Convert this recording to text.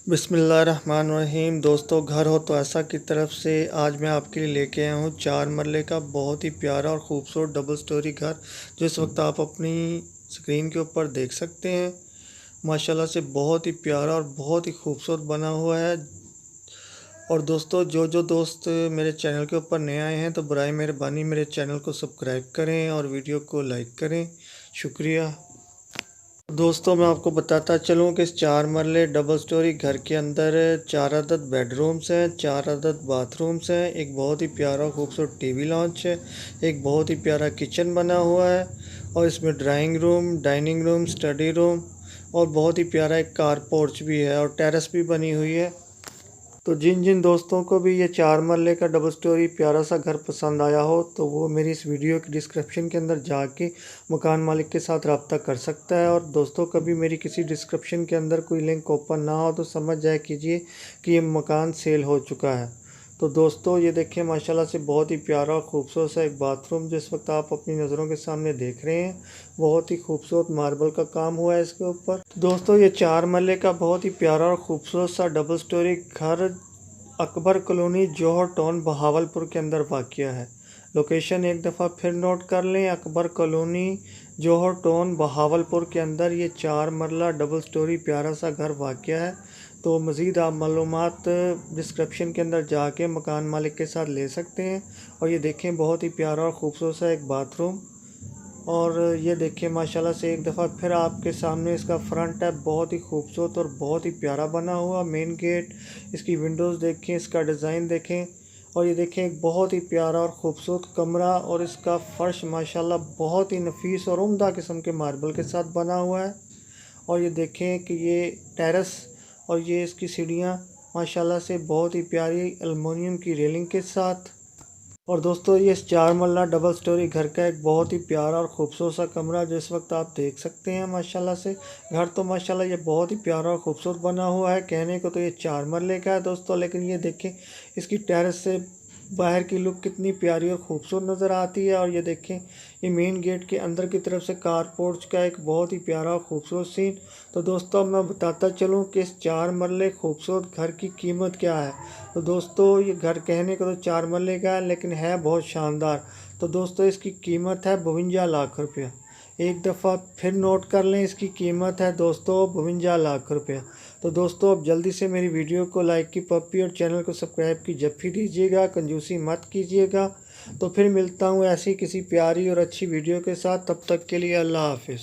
बिस्मिल्लाहिर्रहमानिर्रहीम। दोस्तों, घर हो तो ऐसा की तरफ से आज मैं आपके लिए लेके आया हूँ 4 मरले का बहुत ही प्यारा और ख़ूबसूरत डबल स्टोरी घर, जो इस वक्त आप अपनी स्क्रीन के ऊपर देख सकते हैं। माशाल्लाह से बहुत ही प्यारा और बहुत ही खूबसूरत बना हुआ है। और दोस्तों, जो दोस्त मेरे चैनल के ऊपर नए आए हैं तो बराए मेहरबानी मेरे चैनल को सब्सक्राइब करें और वीडियो को लाइक करें। शुक्रिया। दोस्तों, मैं आपको बताता चलूँ कि इस 4 मरले डबल स्टोरी घर के अंदर 4 अदद बेडरूम्स हैं, 4 अदद बाथरूम्स हैं, एक बहुत ही प्यारा खूबसूरत टीवी लॉन्च है, एक बहुत ही प्यारा किचन बना हुआ है और इसमें drawing room, dining room, study room और बहुत ही प्यारा एक कार पोर्च भी है और टेरेस भी बनी हुई है। तो जिन जिन दोस्तों को भी ये 4 मरले का डबल स्टोरी प्यारा सा घर पसंद आया हो तो वो मेरी इस वीडियो की डिस्क्रिप्शन के अंदर जाके मकान मालिक के साथ रब्ता कर सकता है। और दोस्तों, कभी मेरी किसी डिस्क्रिप्शन के अंदर कोई लिंक ओपन ना हो तो समझ जाए कीजिए कि ये मकान सेल हो चुका है। तो दोस्तों, ये देखिए माशाल्लाह से बहुत ही प्यारा और ख़ूबसूरत सा एक बाथरूम जिस वक्त आप अपनी नज़रों के सामने देख रहे हैं। बहुत ही खूबसूरत मार्बल का काम हुआ है इसके ऊपर। दोस्तों, ये 4 मरले का बहुत ही प्यारा और ख़ूबसूरत सा डबल स्टोरी घर अकबर कॉलोनी, जौहर टाउन, बहावलपुर के अंदर वाक़या है। लोकेशन एक दफ़ा फिर नोट कर लें, अकबर कॉलोनी, जौहर टाउन, बहावलपुर के अंदर ये 4 मरला डबल स्टोरी प्यारा सा घर वाक़या है। तो मज़ीद आप मालूमात डिस्क्रिप्शन के अंदर जाके मकान मालिक के साथ ले सकते हैं। और ये देखें बहुत ही प्यारा और ख़ूबसूरत सा एक बाथरूम। और ये देखिए माशाल्लाह से एक दफ़ा फिर आपके सामने इसका फ्रंट है, बहुत ही खूबसूरत और बहुत ही प्यारा बना हुआ। मेन गेट, इसकी विंडोज़ देखें, इसका डिज़ाइन देखें। और ये देखें एक बहुत ही प्यारा और ख़ूबसूरत कमरा और इसका फ़र्श माशाल्लाह बहुत ही नफीस और उम्दा किस्म के मार्बल के साथ बना हुआ है। और ये देखें कि ये टेरेस और ये इसकी सीढ़ियाँ माशाल्लाह से बहुत ही प्यारी एल्युमिनियम की रेलिंग के साथ। और दोस्तों, ये इस 4 मरला डबल स्टोरी घर का एक बहुत ही प्यारा और ख़ूबसूरत सा कमरा जो इस वक्त आप देख सकते हैं। माशाल्लाह से घर तो माशाल्लाह ये बहुत ही प्यारा और ख़ूबसूरत बना हुआ है। कहने को तो ये 4 मरले का है दोस्तों, लेकिन ये देखें इसकी टेरेस से बाहर की लुक कितनी प्यारी और ख़ूबसूरत नज़र आती है। और ये देखें ये मेन गेट के अंदर की तरफ से कार पोर्च का एक बहुत ही प्यारा और ख़ूबसूरत सीन। तो दोस्तों, मैं बताता चलूँ कि इस 4 मरले खूबसूरत घर की कीमत क्या है। तो दोस्तों, ये घर कहने को तो 4 मरले का है लेकिन है बहुत शानदार। तो दोस्तों, इसकी कीमत है 52 लाख रुपया। एक दफ़ा फिर नोट कर लें, इसकी कीमत है दोस्तों 52 लाख रुपया। तो दोस्तों, अब जल्दी से मेरी वीडियो को लाइक की पप्पी और चैनल को सब्सक्राइब की जप्फी दीजिएगा, कंजूसी मत कीजिएगा। तो फिर मिलता हूँ ऐसी किसी प्यारी और अच्छी वीडियो के साथ। तब तक के लिए अल्लाह हाफिज़।